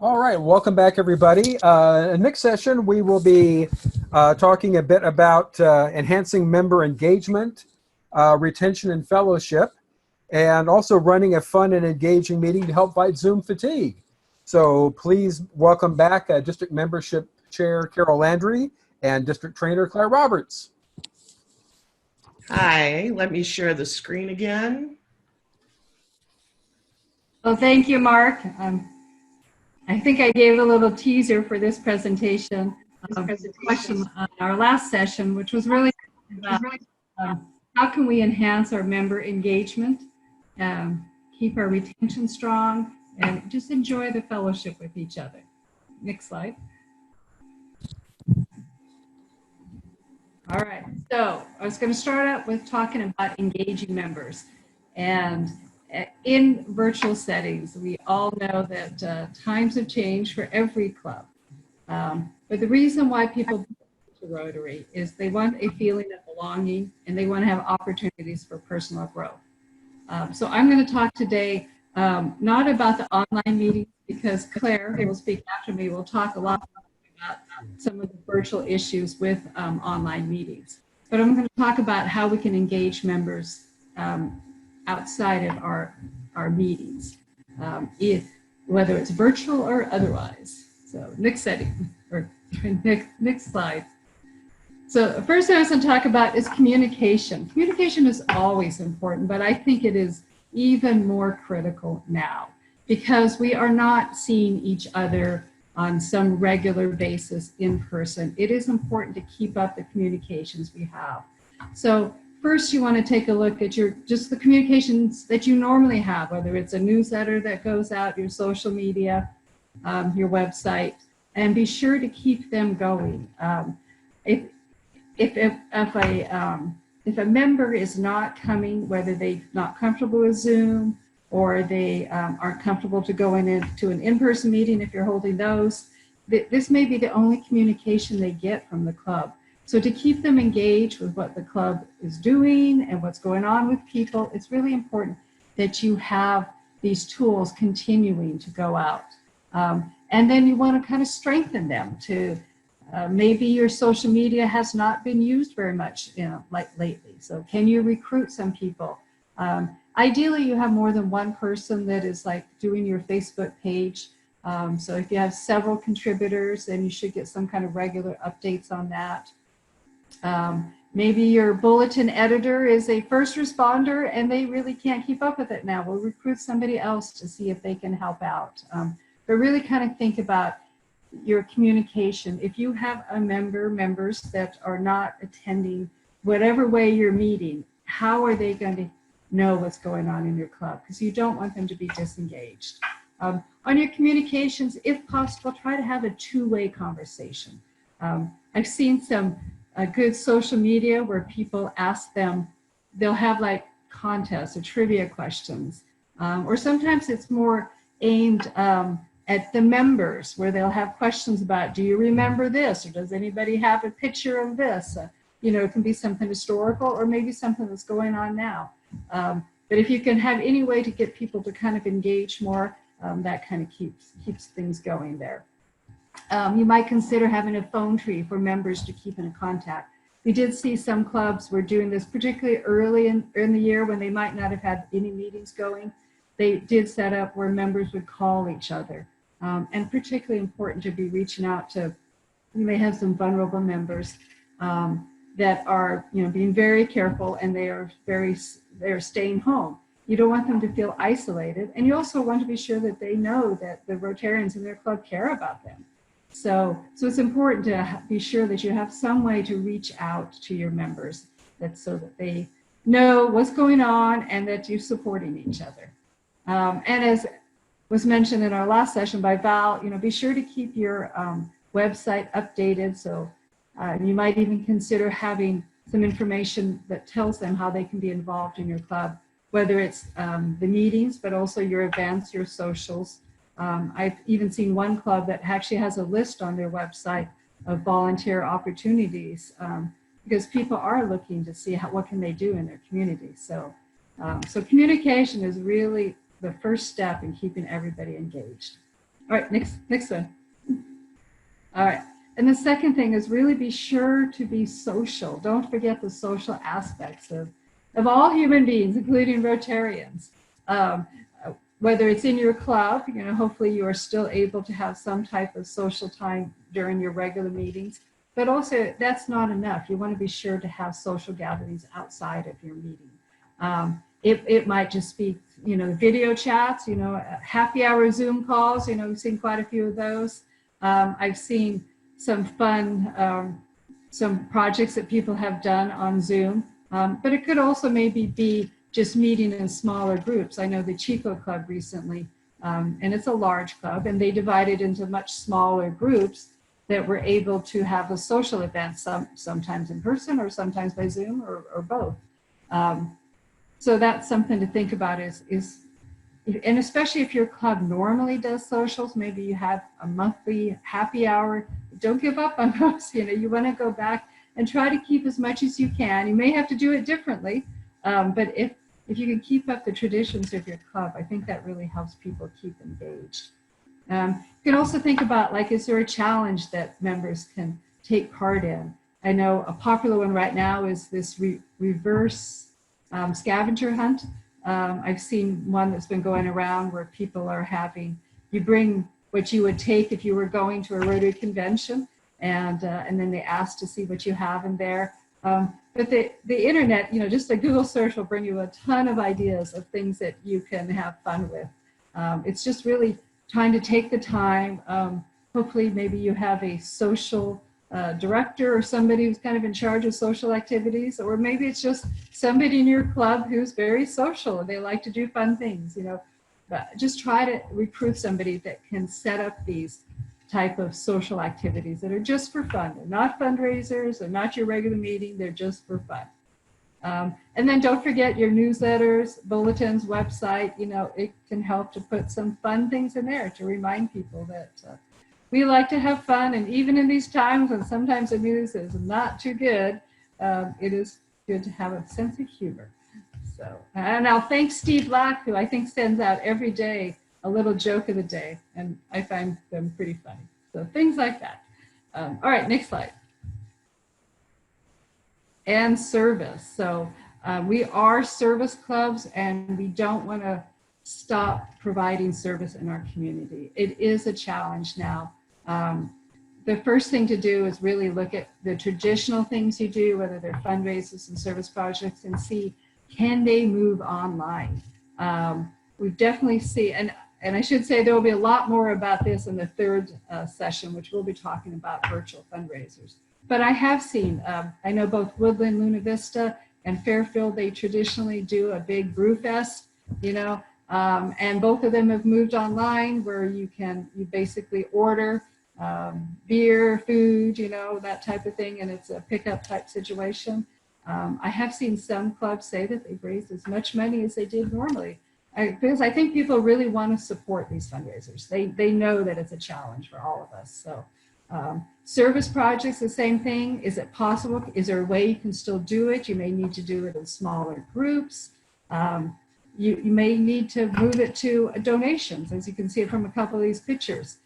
All right, welcome back, everybody. Next session, we will be talking a bit about enhancing member engagement, retention and fellowship, and also running a fun and engaging meeting to help fight Zoom fatigue. So please welcome back District Membership Chair Carol Landry and District Trainer Claire Roberts. Hi, let me share the screen again. Well, thank you, Mark. I think I gave a little teaser for this presentation. Question on our last session, which was really about how can we enhance our member engagement, keep our retention strong, and just enjoy the fellowship with each other. Next slide. All right, so I was going to start out with talking about engaging members. And in virtual settings, we all know that times have changed for every club. But the reason why people go to Rotary is they want a feeling of belonging and they want to have opportunities for personal growth. So I'm going to talk today not about the online meetings, because Claire, who will speak after me, will talk a lot about some of the virtual issues with online meetings. But I'm going to talk about how we can engage members outside of our meetings, whether it's virtual or otherwise. So next slide. So the first thing I was going to talk about is communication. Communication is always important, but I think it is even more critical now because we are not seeing each other on some regular basis in person. It is important to keep up the communications we have. So first, you want to take a look at just the communications that you normally have, whether it's a newsletter that goes out, your social media, your website, and be sure to keep them going. If a member is not coming, whether they're not comfortable with Zoom or they aren't comfortable to go into an in-person meeting if you're holding those, this may be the only communication they get from the club. So to keep them engaged with what the club is doing and what's going on with people, it's really important that you have these tools continuing to go out. And then you want to kind of strengthen them to maybe your social media has not been used very much, like lately. So can you recruit some people? Ideally, you have more than one person that is like doing your Facebook page. So if you have several contributors, then you should get some kind of regular updates on that. Maybe your bulletin editor is a first responder and they really can't keep up with it now. We'll recruit somebody else to see if they can help out. But really kind of think about your communication. If you have members that are not attending whatever way you're meeting, how are they going to know what's going on in your club? Because you don't want them to be disengaged. On your communications, if possible, try to have a two-way conversation. I've seen some good social media where people ask them, they'll have like contests or trivia questions, or sometimes it's more aimed at the members where they'll have questions about, do you remember this? Or does anybody have a picture of this? It can be something historical or maybe something that's going on now. But if you can have any way to get people to kind of engage more, that kind of keeps things going there. You might consider having a phone tree for members to keep in contact. We did see some clubs were doing this particularly early in the year when they might not have had any meetings going. They did set up where members would call each other. And particularly important to be reaching out to, you may have some vulnerable members that are being very careful and they're staying home. You don't want them to feel isolated, and you also want to be sure that they know that the Rotarians in their club care about them. So it's important to be sure that you have some way to reach out to your members, so that they know what's going on and that you're supporting each other. And as was mentioned in our last session by Val, be sure to keep your website updated. So you might even consider having some information that tells them how they can be involved in your club, whether it's the meetings, but also your events, your socials. I've even seen one club that actually has a list on their website of volunteer opportunities because people are looking to see what can they do in their community. So communication is really the first step in keeping everybody engaged. All right, next one. All right. And the second thing is really be sure to be social. Don't forget the social aspects of all human beings, including Rotarians. Um, whether it's in your club, hopefully you are still able to have some type of social time during your regular meetings. But also, that's not enough. You want to be sure to have social gatherings outside of your meeting. It might just be, video chats, happy hour Zoom calls. We've seen quite a few of those. I've seen some fun, some projects that people have done on Zoom, but it could also maybe be just meeting in smaller groups. I know the Chico Club recently, and it's a large club, and they divided into much smaller groups that were able to have a social event, sometimes in person or sometimes by Zoom or both. So that's something to think about and especially if your club normally does socials, maybe you have a monthly happy hour, don't give up on those. You want to go back and try to keep as much as you can. You may have to do it differently, but if you can keep up the traditions of your club, I think that really helps people keep engaged. You can also think about, is there a challenge that members can take part in? I know a popular one right now is this reverse scavenger hunt. I've seen one that's been going around where people are you bring what you would take if you were going to a Rotary convention, and then they ask to see what you have in there. But the internet, just a Google search will bring you a ton of ideas of things that you can have fun with. It's just really trying to take the time. Hopefully maybe you have a social director or somebody who's kind of in charge of social activities, or maybe it's just somebody in your club who's very social and they like to do fun things, but just try to recruit somebody that can set up these type of social activities that are just for fun. They're not fundraisers, they're not your regular meeting, they're just for fun. And then don't forget your newsletters, bulletins, website, it can help to put some fun things in there to remind people that we like to have fun, and even in these times when sometimes the news is not too good, it is good to have a sense of humor. So, and I'll thank Steve Black, who I think sends out every day a little joke of the day, and I find them pretty funny. So things like that. All right, next slide. And service. So we are service clubs, and we don't want to stop providing service in our community. It is a challenge now. The first thing to do is really look at the traditional things you do, whether they're fundraisers and service projects, and see, can they move online? We definitely see, and I should say there will be a lot more about this in the third session, which we'll be talking about virtual fundraisers. But I have seen, I know both Woodland, Luna Vista, and Fairfield, they traditionally do a big brew fest, and both of them have moved online where you basically order beer, food, that type of thing, and it's a pickup type situation. I have seen some clubs say that they've raised as much money as they did normally, because I think people really want to support these fundraisers. They know that it's a challenge for all of us. So service projects, the same thing. Is it possible? Is there a way you can still do it? You may need to do it in smaller groups. You may need to move it to donations, as you can see from a couple of these pictures.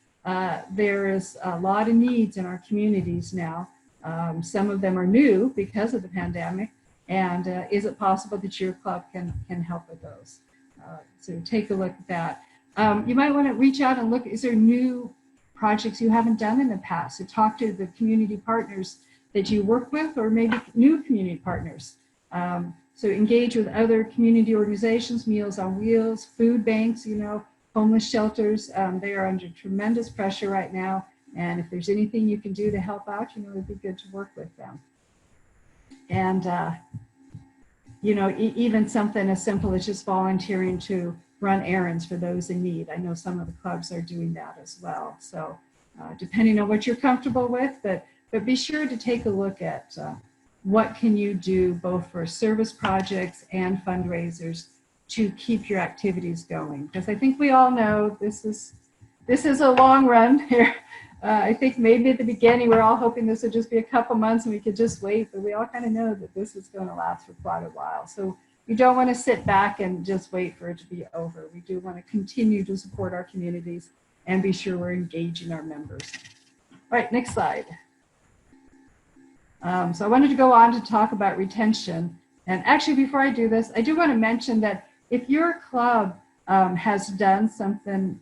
There is a lot of needs in our communities now. Some of them are new because of the pandemic. And is it possible that your club can help with those? So take a look at that. You might want to reach out and look, is there new projects you haven't done in the past? So talk to the community partners that you work with, or maybe new community partners. So engage with other community organizations, Meals on Wheels, food banks, homeless shelters. They are under tremendous pressure right now. And if there's anything you can do to help out, it'd be good to work with them. And, even something as simple as just volunteering to run errands for those in need. I know some of the clubs are doing that as well. So depending on what you're comfortable with, but be sure to take a look at what can you do both for service projects and fundraisers to keep your activities going. Because I think we all know this is a long run here. I think maybe at the beginning we're all hoping this would just be a couple months and we could just wait, but we all kind of know that this is going to last for quite a while. So we don't want to sit back and just wait for it to be over. We do want to continue to support our communities and be sure we're engaging our members. All right, next slide. So I wanted to go on to talk about retention. And actually, before I do this, I do want to mention that if your club has done something,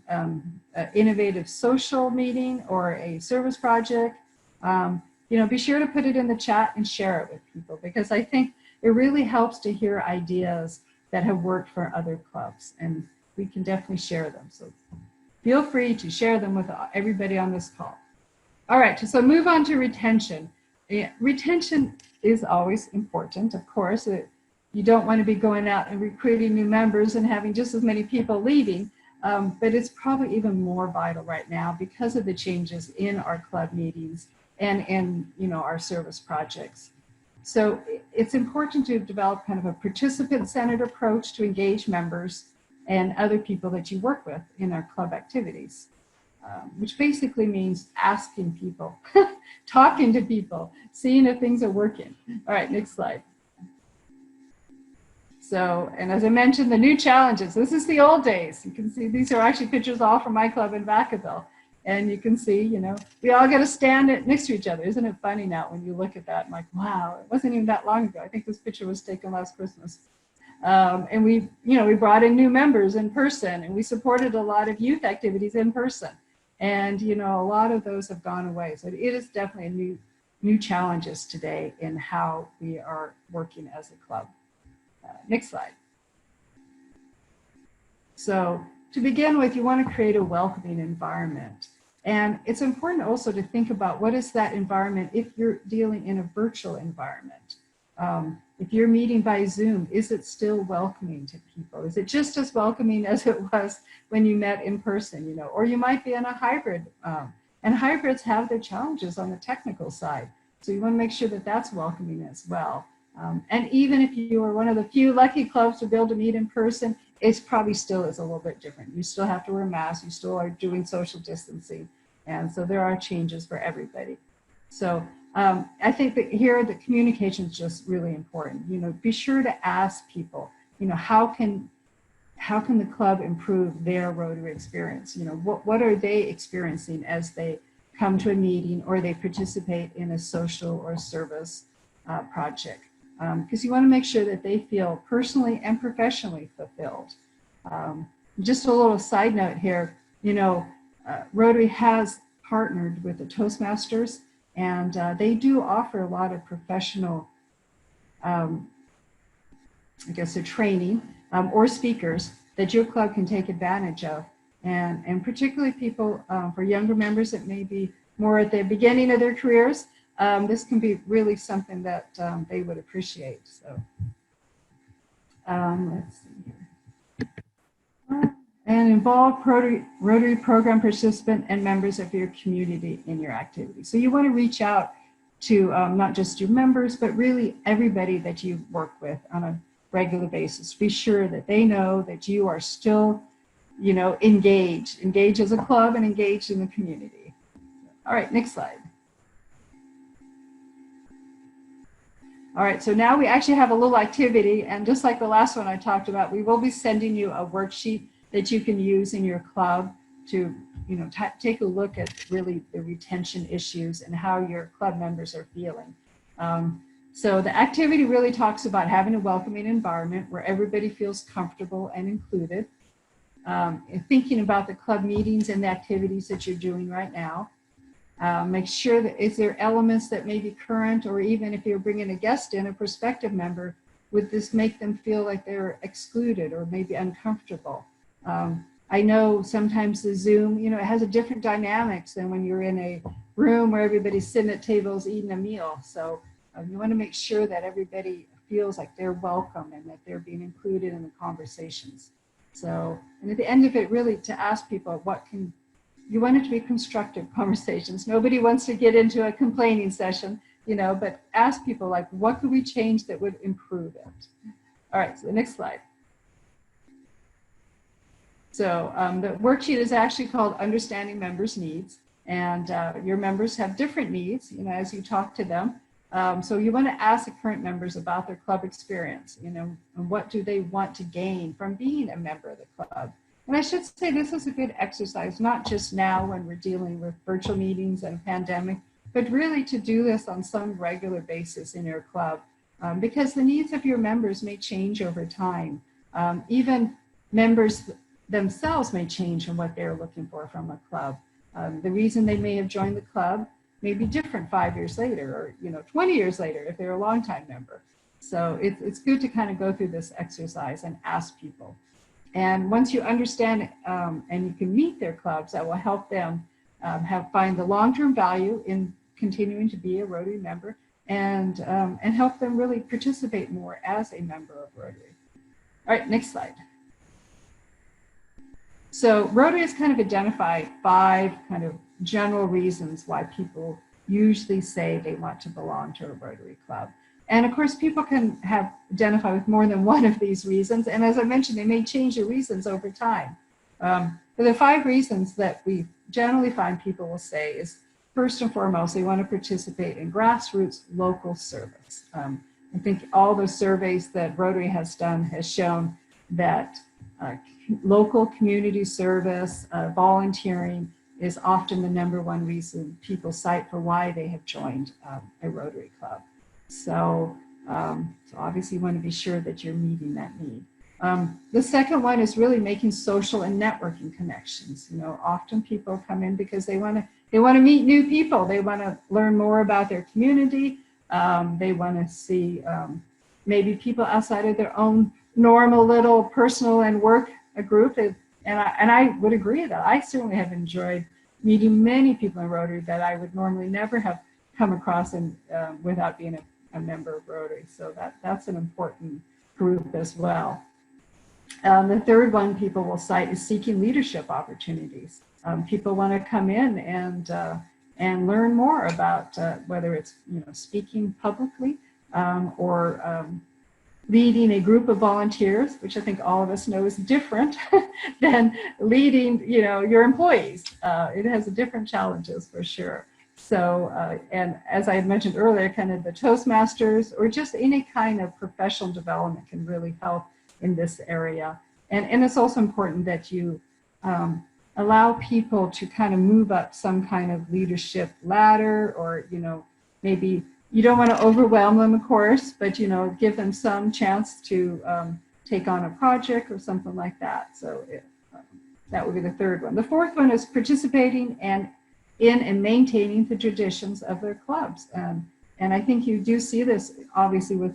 innovative social meeting or a service project, be sure to put it in the chat and share it with people, because I think it really helps to hear ideas that have worked for other clubs, and we can definitely share them. So feel free to share them with everybody on this call. All right, so move on to retention. Retention is always important, of course. You don't want to be going out and recruiting new members and having just as many people leaving, but it's probably even more vital right now because of the changes in our club meetings and in our service projects. So it's important to develop kind of a participant-centered approach to engage members and other people that you work with in our club activities, which basically means asking people, talking to people, seeing if things are working. All right, next slide. So, and as I mentioned, the new challenges. This is the old days. You can see these are actually pictures all from my club in Vacaville. And you can see, we all got to stand next to each other. Isn't it funny now when you look at that? I'm like, wow, it wasn't even that long ago. I think this picture was taken last Christmas. And we brought in new members in person, and we supported a lot of youth activities in person. And, a lot of those have gone away. So it is definitely new challenges today in how we are working as a club. Next slide. So to begin with, you want to create a welcoming environment. And it's important also to think about what is that environment if you're dealing in a virtual environment. If you're meeting by Zoom, is it still welcoming to people? Is it just as welcoming as it was when you met in person, Or you might be in a hybrid, and hybrids have their challenges on the technical side. So you want to make sure that that's welcoming as well. And even if you are one of the few lucky clubs to be able to meet in person, it's probably still is a little bit different. You still have to wear masks, you still are doing social distancing. And so there are changes for everybody. So I think that here the communication is just really important. Be sure to ask people, how can the club improve their Rotary experience? What are they experiencing as they come to a meeting or they participate in a social or service project? Because you want to make sure that they feel personally and professionally fulfilled. Just a little side note here, Rotary has partnered with the Toastmasters, and they do offer a lot of professional, training or speakers that your club can take advantage of. And particularly people, for younger members that may be more at the beginning of their careers, this can be really something that they would appreciate. So let's see here. And involve Rotary program participant and members of your community in your activity. So you want to reach out to not just your members, but really everybody that you work with on a regular basis. Be sure that they know that you are still, engaged as a club and engaged in the community. All right, next slide. All right, so now we actually have a little activity, and just like the last one I talked about, we will be sending you a worksheet that you can use in your club to, take a look at really the retention issues and how your club members are feeling. So the activity really talks about having a welcoming environment where everybody feels comfortable and included, and thinking about the club meetings and the activities that you're doing right now. Make sure that is there elements that may be current, or even if you're bringing a guest in, a prospective member, would this make them feel like they're excluded or maybe uncomfortable? I know sometimes the Zoom, it has a different dynamics than when you're in a room where everybody's sitting at tables eating a meal. So you want to make sure that everybody feels like they're welcome and that they're being included in the conversations. So, and at the end of it, really to ask people you want it to be constructive conversations. Nobody wants to get into a complaining session, but ask people like, what could we change that would improve it? All right, so the next slide. So the worksheet is actually called Understanding Members' Needs, and your members have different needs, as you talk to them. So you want to ask the current members about their club experience, and what do they want to gain from being a member of the club? And I should say this is a good exercise, not just now when we're dealing with virtual meetings and pandemic, but really to do this on some regular basis in your club, because the needs of your members may change over time. Even members themselves may change in what they're looking for from a club. The reason they may have joined the club may be different 5 years later, or 20 years later if they're a longtime member. So it's good to kind of go through this exercise and ask people. And once you understand and you can meet their clubs, that will help them find the long-term value in continuing to be a Rotary member, and help them really participate more as a member of Rotary. All right, next slide. So Rotary has kind of identified 5 kind of general reasons why people usually say they want to belong to a Rotary club. And of course, people can identify with more than one of these reasons. And as I mentioned, they may change the reasons over time. But the 5 reasons that we generally find people will say is, first and foremost, they want to participate in grassroots local service. I think all the surveys that Rotary has done has shown that local community service, volunteering is often the #1 reason people cite for why they have joined a Rotary club. So obviously you want to be sure that you're meeting that need. The second one is really making social and networking connections. Often people come in because they want to meet new people. They want to learn more about their community. They want to see maybe people outside of their own normal little personal and work group. And I would agree that I certainly have enjoyed meeting many people in Rotary that I would normally never have come across without being a member of Rotary. So that's an important group as well. The third one people will cite is seeking leadership opportunities. People want to come in and learn more about whether it's speaking publicly or leading a group of volunteers, which I think all of us know is different than leading your employees. It has different challenges for sure. So, and as I had mentioned earlier, kind of the Toastmasters or just any kind of professional development can really help in this area. And it's also important that you allow people to kind of move up some kind of leadership ladder, or, maybe you don't want to overwhelm them, of course, but, give them some chance to take on a project or something like that. So that would be the third one. The fourth one is participating in and maintaining the traditions of their clubs. And I think you do see this obviously with,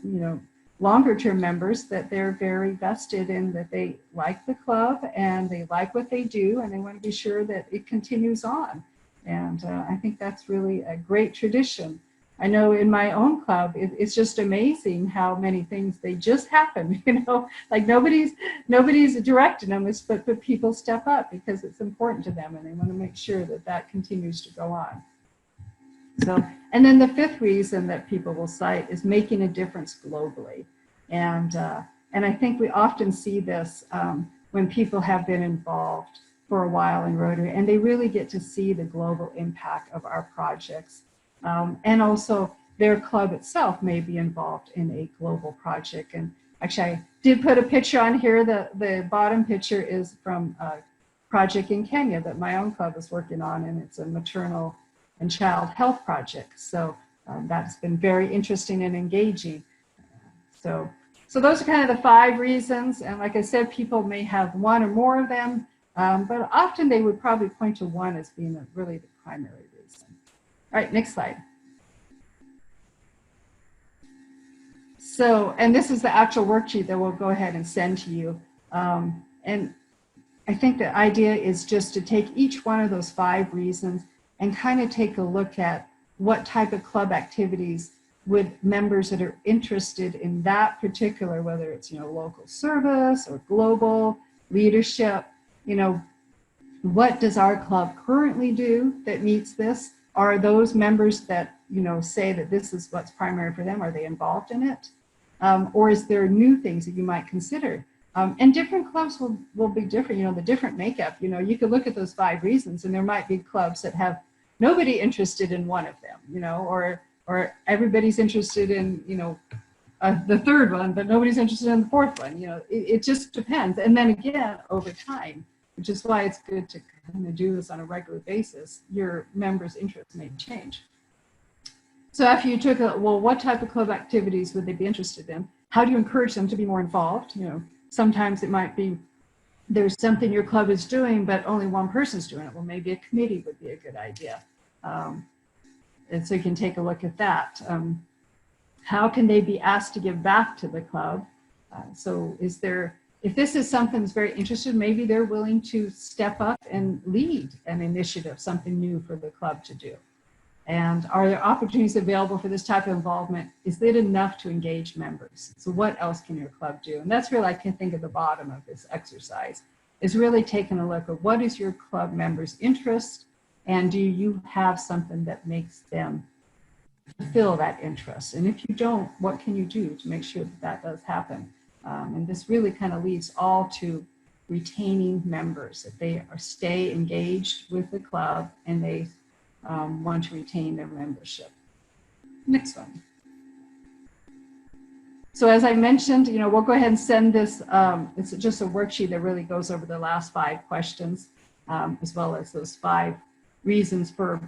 longer term members, that they're very vested in that they like the club and they like what they do and they want to be sure that it continues on. And I think that's really a great tradition. I know in my own club, it's just amazing how many things they just happen, like nobody's directing them, but people step up because it's important to them and they want to make sure that that continues to go on. So, and then the fifth reason that people will cite is making a difference globally. And I think we often see this when people have been involved for a while in Rotary and they really get to see the global impact of our projects. And also their club itself may be involved in a global project. And actually I did put a picture on here. The bottom picture is from a project in Kenya that my own club is working on, and it's a maternal and child health project. So that's been very interesting and engaging. So those are kind of the 5 reasons. And like I said, people may have one or more of them, but often they would probably point to one as being really the primary reason. All right, next slide. So, and this is the actual worksheet that we'll go ahead and send to you. And I think the idea is just to take each one of those 5 reasons and kind of take a look at what type of club activities would members that are interested in that particular, whether it's, local service or global leadership, what does our club currently do that meets this? Are those members that, say that this is what's primary for them, are they involved in it? Or is there new things that you might consider? And different clubs will be different, the different makeup. You could look at those 5 reasons and there might be clubs that have nobody interested in one of them, or everybody's interested in, the third one, but nobody's interested in the fourth one. It just depends. And then again, over time, which is why it's good to kind of do this on a regular basis. Your members' interests may change. So after you took a, well, what type of club activities would they be interested in? How do you encourage them to be more involved? You know, sometimes it might be there's something your club is doing, but only one person's doing it. Well, maybe a committee would be a good idea. And so you can take a look at that. How can they be asked to give back to the club? So is there, if this is something that's very interested, maybe they're willing to step up and lead an initiative, something new for the club to do. And are there opportunities available for this type of involvement? Is it enough to engage members? So what else can your club do? And that's really, I can think at the bottom of this exercise, is really taking a look at what is your club members' interest, and do you have something that makes them fulfill that interest? And if you don't, what can you do to make sure that that does happen? And this really kind of leads all to retaining members, that they are stay engaged with the club and they want to retain their membership. Next one. So as I mentioned, you know, we'll go ahead and send this. It's just a worksheet that really goes over the last 5 questions, as well as those 5 reasons for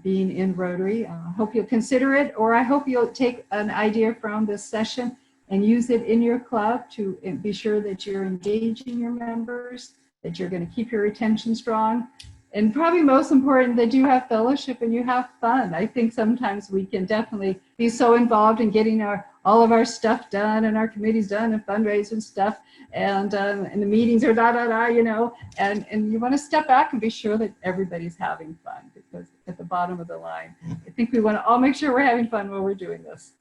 being in Rotary. I hope you'll consider it, or I hope you'll take an idea from this session and use it in your club to be sure that you're engaging your members, that you're going to keep your retention strong, and probably most important, that you have fellowship and you have fun. I think sometimes we can definitely be so involved in getting all of our stuff done and our committees done and fundraising stuff, and the meetings are you know, and you want to step back and be sure that everybody's having fun, because at the bottom of the line, I think we want to all make sure we're having fun while we're doing this.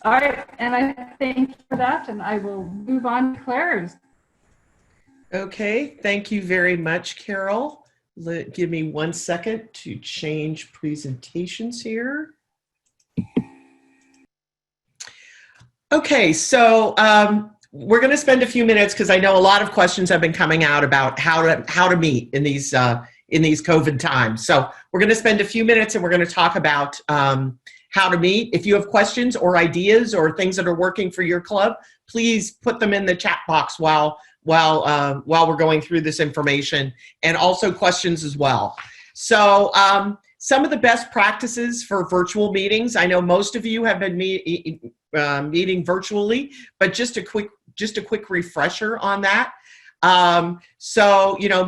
All right, and I thank you for that, and I will move on to Claire's. Okay, thank you very much, Carol. Give me 1 second to change presentations here. Okay, so we're going to spend a few minutes, because I know a lot of questions have been coming out about how to meet in these COVID times. So we're going to spend a few minutes and we're going to talk about how to meet. If you have questions or ideas or things that are working for your club, please put them in the chat box while we're going through this information, and also questions as well. So some of the best practices for virtual meetings. I know most of you have been meeting virtually, but just a quick refresher on that. So, you know,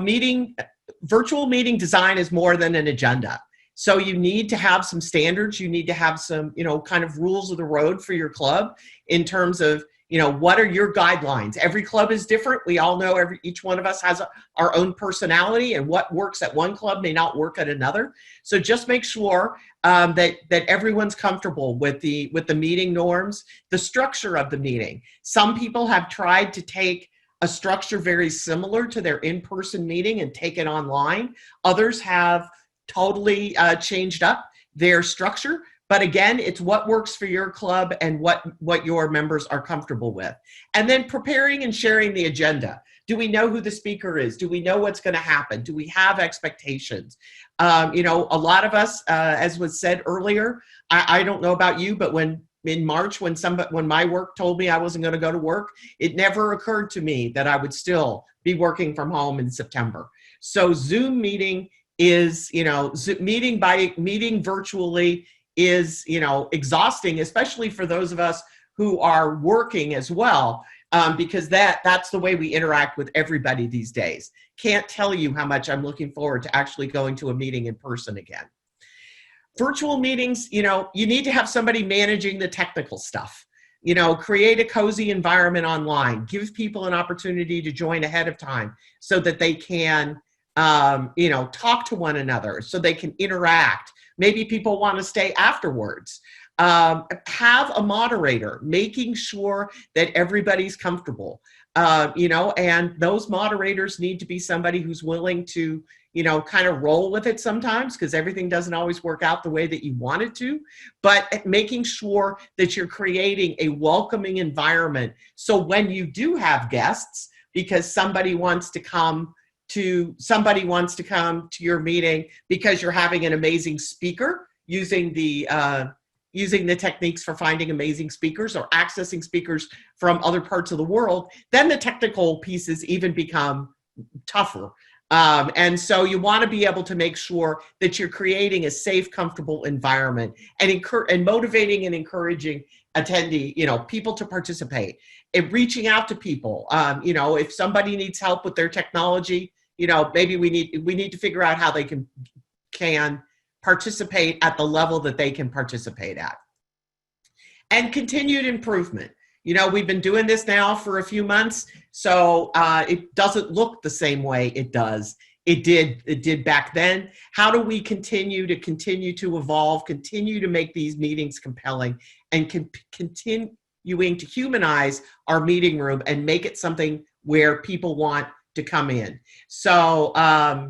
virtual meeting design is more than an agenda. So you need to have some standards. You need to have some, you know, kind of rules of the road for your club in terms of, you know, what are your guidelines? Every club is different. We all know each one of us has our own personality, and what works at one club may not work at another. So just make sure that everyone's comfortable with the meeting norms, the structure of the meeting. Some people have tried to take a structure very similar to their in-person meeting and take it online. Others have totally changed up their structure. But again, it's what works for your club and what your members are comfortable with. And then preparing and sharing the agenda. Do we know who the speaker is? Do we know what's going to happen? Do we have expectations? You know, a lot of us, as was said earlier, I don't know about you, but in March, when my work told me I wasn't going to go to work, it never occurred to me that I would still be working from home in September. So Zoom meeting is, you know, meeting virtually is, you know, exhausting, especially for those of us who are working as well, because that's the way we interact with everybody these days. Can't tell you how much I'm looking forward to actually going to a meeting in person again. Virtual meetings, you know, you need to have somebody managing the technical stuff. You know, create a cozy environment online. Give people an opportunity to join ahead of time so that they can, you know, talk to one another, so they can interact. Maybe people want to stay afterwards. Have a moderator, making sure that everybody's comfortable. You know, and those moderators need to be somebody who's willing to, you know, kind of roll with it sometimes, because everything doesn't always work out the way that you want it to. But making sure that you're creating a welcoming environment, so when you do have guests, because somebody wants to come to your meeting because you're having an amazing speaker, using the techniques for finding amazing speakers or accessing speakers from other parts of the world, then the technical pieces even become tougher. And so you want to be able to make sure that you're creating a safe, comfortable environment and motivating and encouraging attendee, people to participate and reaching out to people. If somebody needs help with their technology, maybe we need to figure out how they can participate at the level that they can participate at. And continued improvement. We've been doing this now for a few months, so it doesn't look the same way it did back then. How do we continue to evolve, continue to make these meetings compelling, and continuing to humanize our meeting room and make it something where people want to come in? So, I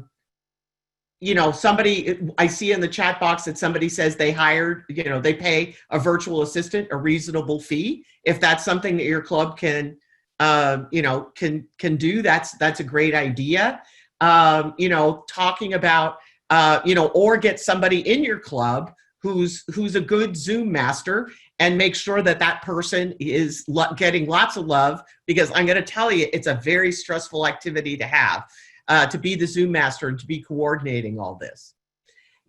see in the chat box that somebody says they hired, they pay a virtual assistant a reasonable fee. If that's something that your club can do, that's a great idea. Talking about, or get somebody in your club who's a good Zoom master, and make sure that person is getting lots of love, because I'm going to tell you, it's a very stressful activity to have. To be the Zoom master and to be coordinating all this.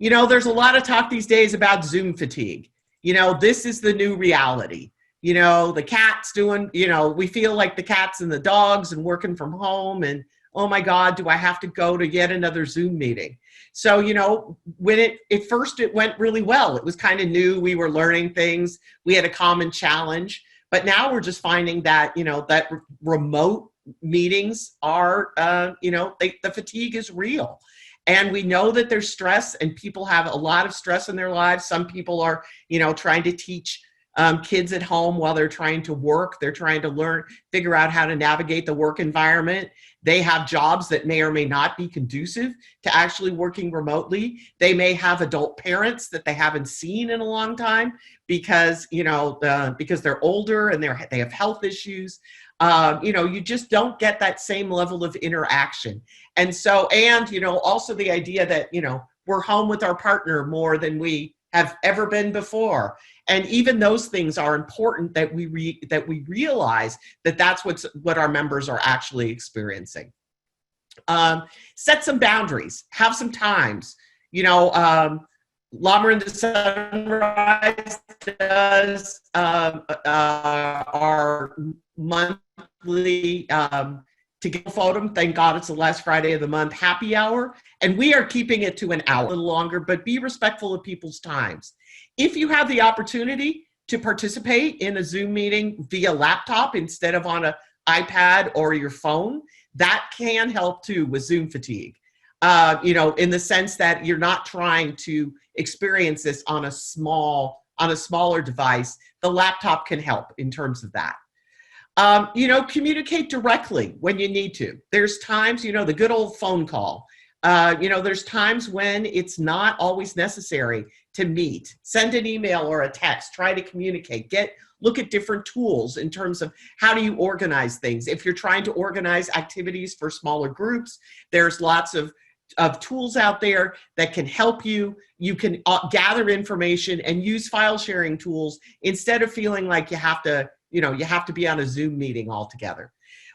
There's a lot of talk these days about Zoom fatigue. This is the new reality. The cat's doing, we feel like the cats and the dogs and working from home, and oh my God, do I have to go to yet another Zoom meeting? So, when at first it went really well. It was kind of new. We were learning things. We had a common challenge. But now we're just finding that, that remote meetings are, the fatigue is real. And we know that there's stress, and people have a lot of stress in their lives. Some people are, trying to teach kids at home while they're trying to work. They're trying to figure out how to navigate the work environment. They have jobs that may or may not be conducive to actually working remotely. They may have adult parents that they haven't seen in a long time because, because they're older and they have health issues. You just don't get that same level of interaction. And so, also the idea that, we're home with our partner more than we have ever been before. And even those things are important that we realize that that's what our members are actually experiencing. Set some boundaries, have some times, Llama in the Sunrise does our monthly to get photo. Thank God it's the last Friday of the month happy hour, and we are keeping it to an hour, a little longer, but be respectful of people's times. If you have the opportunity to participate in a Zoom meeting via laptop instead of on an iPad or your phone, that can help too with Zoom fatigue. In the sense that you're not trying to experience this on a smaller device. The laptop can help in terms of that. Communicate directly when you need to. There's times, the good old phone call. There's times when it's not always necessary to meet. Send an email or a text. Try to communicate. Look at different tools in terms of how do you organize things. If you're trying to organize activities for smaller groups, there's lots of tools out there that can help you. You can gather information and use file sharing tools instead of feeling like you have to be on a Zoom meeting altogether.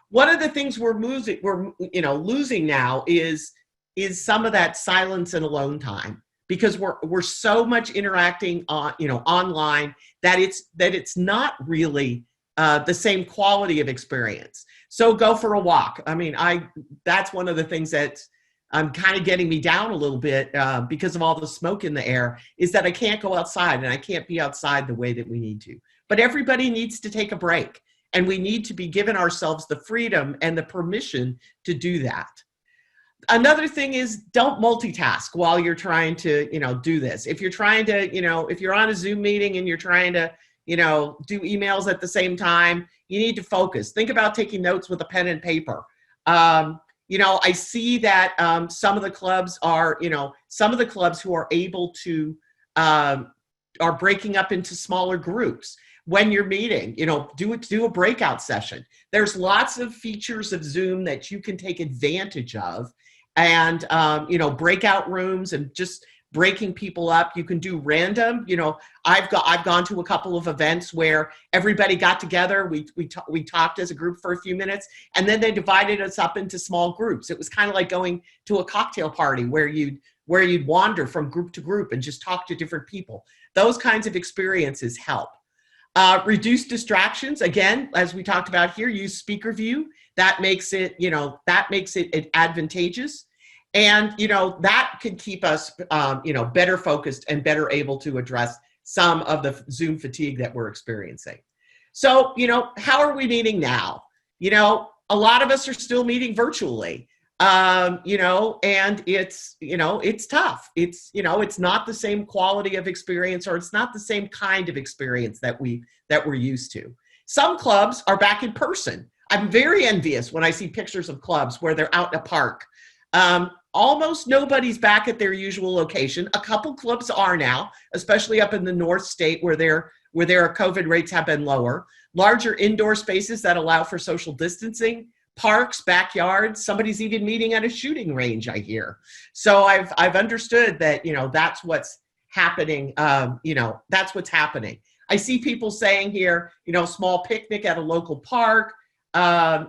One of the things we're losing now is some of that silence and alone time, because we're so much interacting online that it's not really the same quality of experience. So go for a walk. That's one of the things that's kind of getting me down a little bit because of all the smoke in the air, is that I can't go outside and I can't be outside the way that we need to. But everybody needs to take a break, and we need to be given ourselves the freedom and the permission to do that. Another thing is, don't multitask while you're trying to, do this. If you're trying to, if you're on a Zoom meeting and you're trying to, do emails at the same time, you need to focus. Think about taking notes with a pen and paper. I see that some of the clubs who are able to are breaking up into smaller groups. When you're meeting, do a breakout session. There's lots of features of Zoom that you can take advantage of, and breakout rooms, and just breaking people up. You can do random, you know, I've gone to a couple of events where everybody got together. We talked as a group for a few minutes, and then they divided us up into small groups. It was kind of like going to a cocktail party where you'd wander from group to group and just talk to different people. Those kinds of experiences help. Reduce distractions. Again, as we talked about here, use speaker view. That makes it, you know, advantageous. And, you know, that can keep us, you know, better focused and better able to address some of the Zoom fatigue that we're experiencing. So, you know, how are we meeting now? You know, a lot of us are still meeting virtually, you know, and it's, you know, it's tough. It's, you know, it's not the same quality of experience, or it's not the same kind of experience that we're used to. Some clubs are back in person. I'm very envious when I see pictures of clubs where they're out in a park. Almost nobody's back at their usual location. A couple clubs are now, especially up in the North State where their COVID rates have been lower. Larger indoor spaces that allow for social distancing, parks, backyards. Somebody's even meeting at a shooting range, I hear. So I've understood that, you know, that's what's happening. You know, that's what's happening. I see people saying here, you know, small picnic at a local park.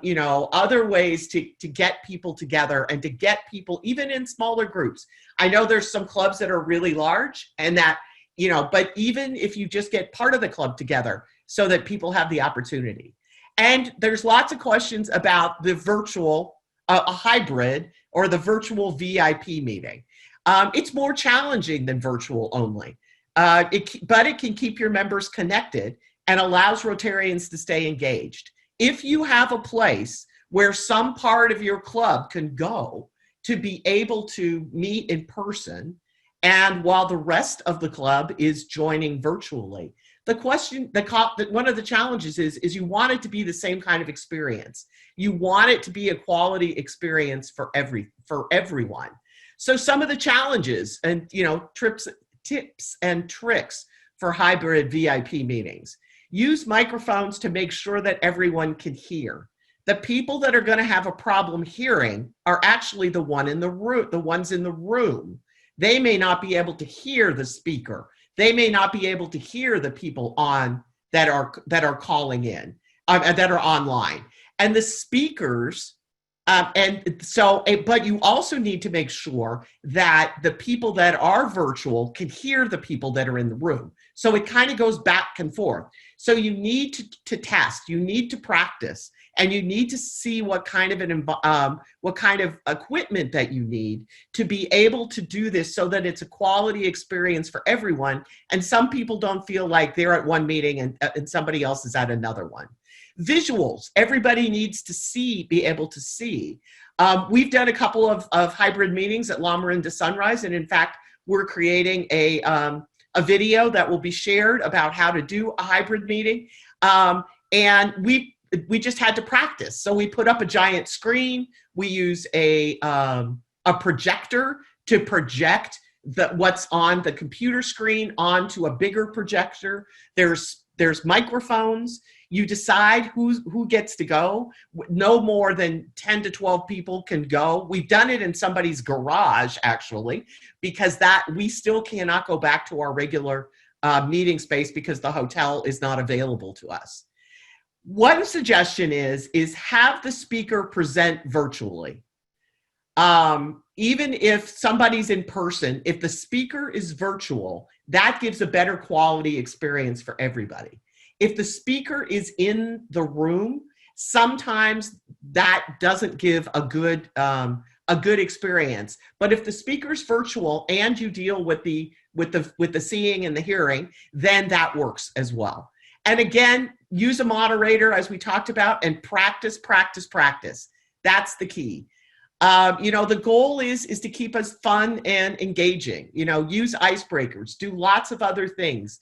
You know, other ways to get people together and to get people even in smaller groups. I know there's some clubs that are really large, and that, you know, but even if you just get part of the club together so that people have the opportunity. And there's lots of questions about the virtual, a hybrid, or the virtual VIP meeting. It's more challenging than virtual only, but it can keep your members connected and allows Rotarians to stay engaged. If you have a place where some part of your club can go to be able to meet in person, and while the rest of the club is joining virtually, one of the challenges is you want it to be the same kind of experience. You want it to be a quality experience for everyone. So some of the challenges and, you know, tips and tricks for hybrid VIP meetings. Use microphones to make sure that everyone can hear. The people that are going to have a problem hearing are actually the ones in the room. They may not be able to hear the speaker. They may not be able to hear the people that are calling in, that are online. And the speakers, but you also need to make sure that the people that are virtual can hear the people that are in the room. So it kind of goes back and forth. So you need to test, you need to practice, and you need to see what kind of equipment that you need to be able to do this so that it's a quality experience for everyone. And some people don't feel like they're at one meeting and somebody else is at another one. Visuals, everybody needs to be able to see. We've done a couple of hybrid meetings at La Miranda Sunrise, and in fact, we're creating a video that will be shared about how to do a hybrid meeting. And we just had to practice. So we put up a giant screen. We use a projector to project what's on the computer screen onto a bigger projector. There's microphones. You decide who gets to go. No more than 10 to 12 people can go. We've done it in somebody's garage, actually, because we still cannot go back to our regular meeting space because the hotel is not available to us. One suggestion is have the speaker present virtually. Even if somebody's in person, if the speaker is virtual, that gives a better quality experience for everybody. If the speaker is in the room, sometimes that doesn't give a good experience. But if the speaker's virtual and you deal with the seeing and the hearing, then that works as well. And again, use a moderator, as we talked about, and practice. That's the key. You know, the goal is to keep us fun and engaging. You know, use icebreakers, do lots of other things.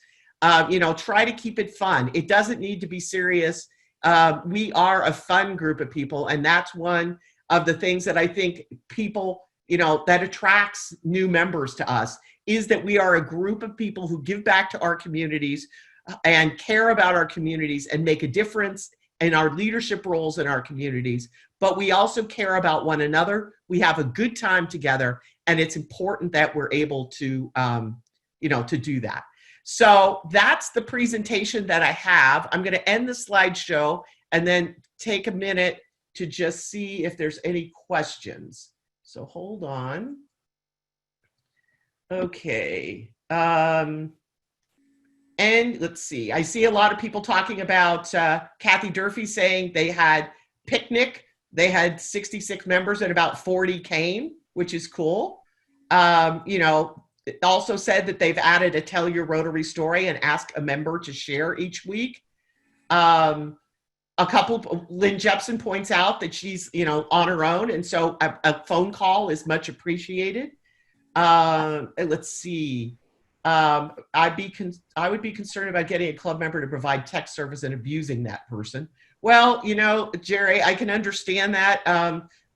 You know, try to keep it fun. It doesn't need to be serious. We are a fun group of people, and that's one of the things that I think people, you know, that attracts new members to us, is that we are a group of people who give back to our communities and care about our communities and make a difference in our leadership roles in our communities. But we also care about one another. We have a good time together, and it's important that we're able to, to do that. So that's the presentation that I have. I'm going to end the slideshow and then take a minute to just see if there's any questions. So hold on. Okay. And let's see. I see a lot of people talking about Kathy Durfee saying they had picnic. They had 66 members and about 40 came, which is cool. It also said that they've added a tell your Rotary story and ask a member to share each week. Lynn Jepson points out that she's, on her own. And so a phone call is much appreciated. Let's see. I would be concerned about getting a club member to provide text service and abusing that person. Well, Jerry, I can understand that.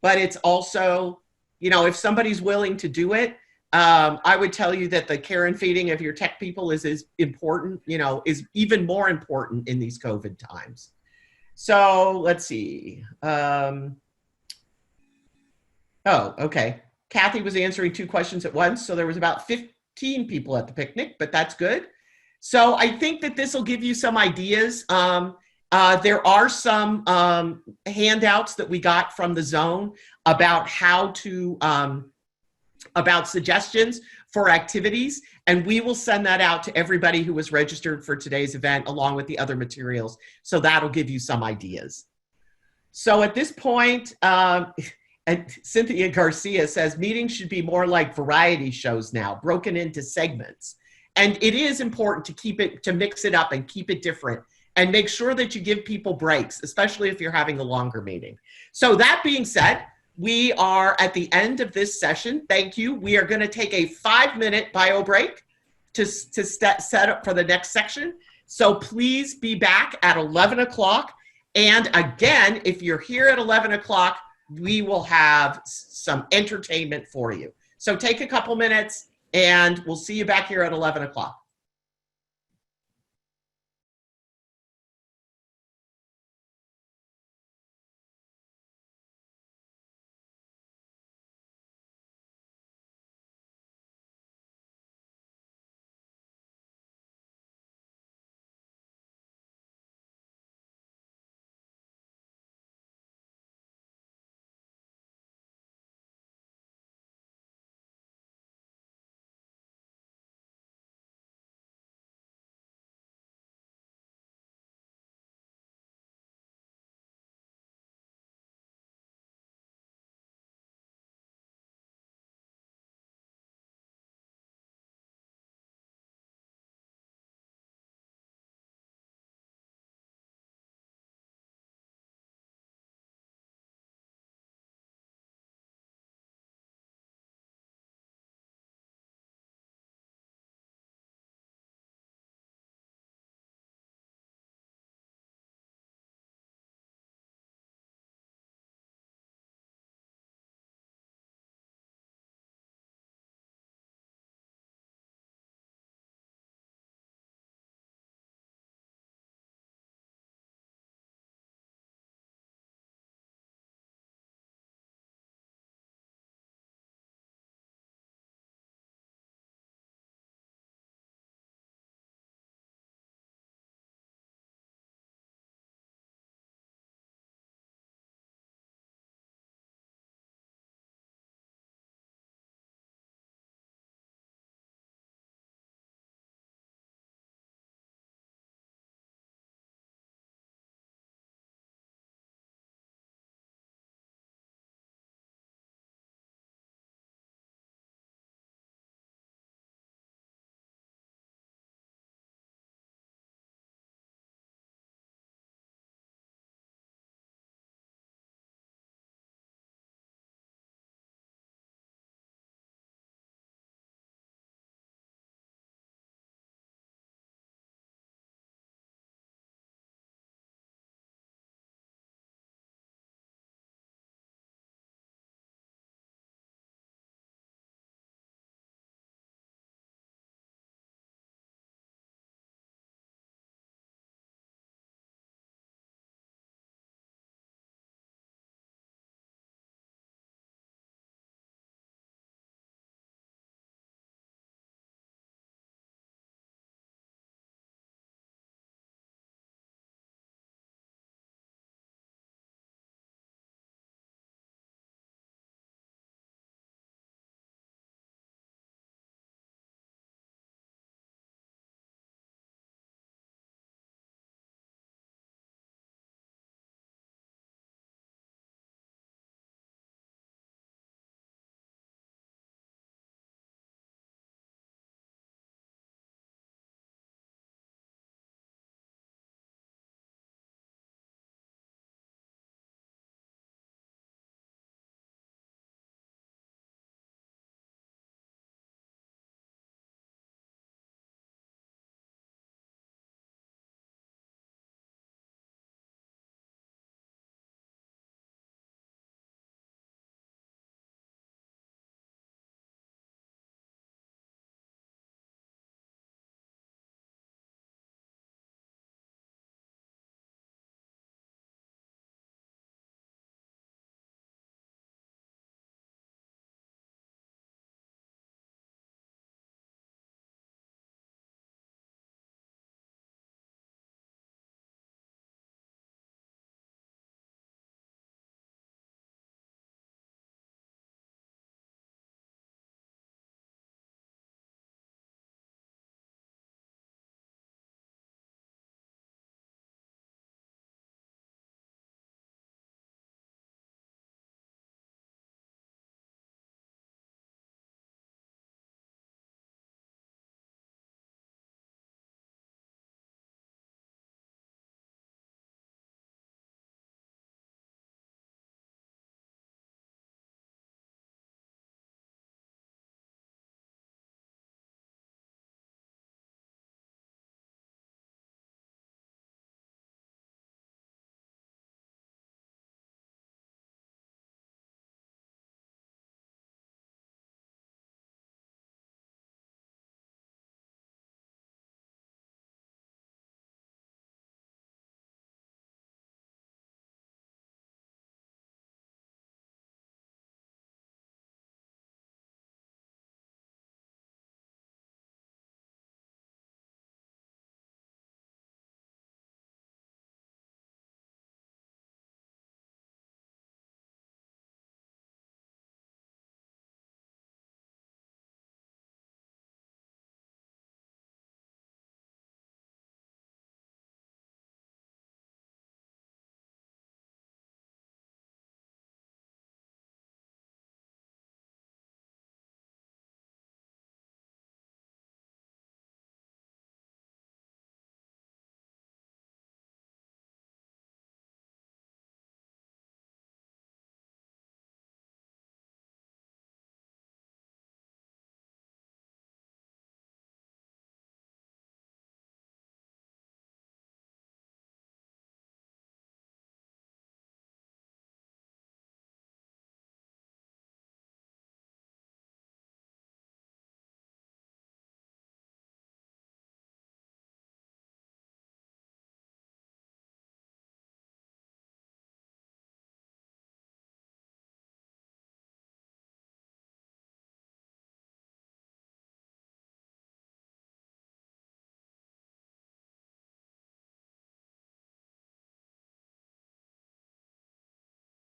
But it's also, if somebody's willing to do it, I would tell you that the care and feeding of your tech people is as important, is even more important in these COVID times. So let's see. Okay. Kathy was answering 2 questions at once. So there was about 15 people at the picnic, but that's good. So I think that this will give you some ideas. There are some handouts that we got from the zone about how to, about suggestions for activities. And we will send that out to everybody who was registered for today's event along with the other materials. So that'll give you some ideas. So at this point, and Cynthia Garcia says, meetings should be more like variety shows now, broken into segments. And it is important to mix it up and keep it different and make sure that you give people breaks, especially if you're having a longer meeting. So that being said, we are at the end of this session. Thank you. We are going to take a 5-minute bio break to set up for the next section. So please be back at 11 o'clock. And again, if you're here at 11 o'clock, we will have some entertainment for you. So take a couple minutes and we'll see you back here at 11 o'clock.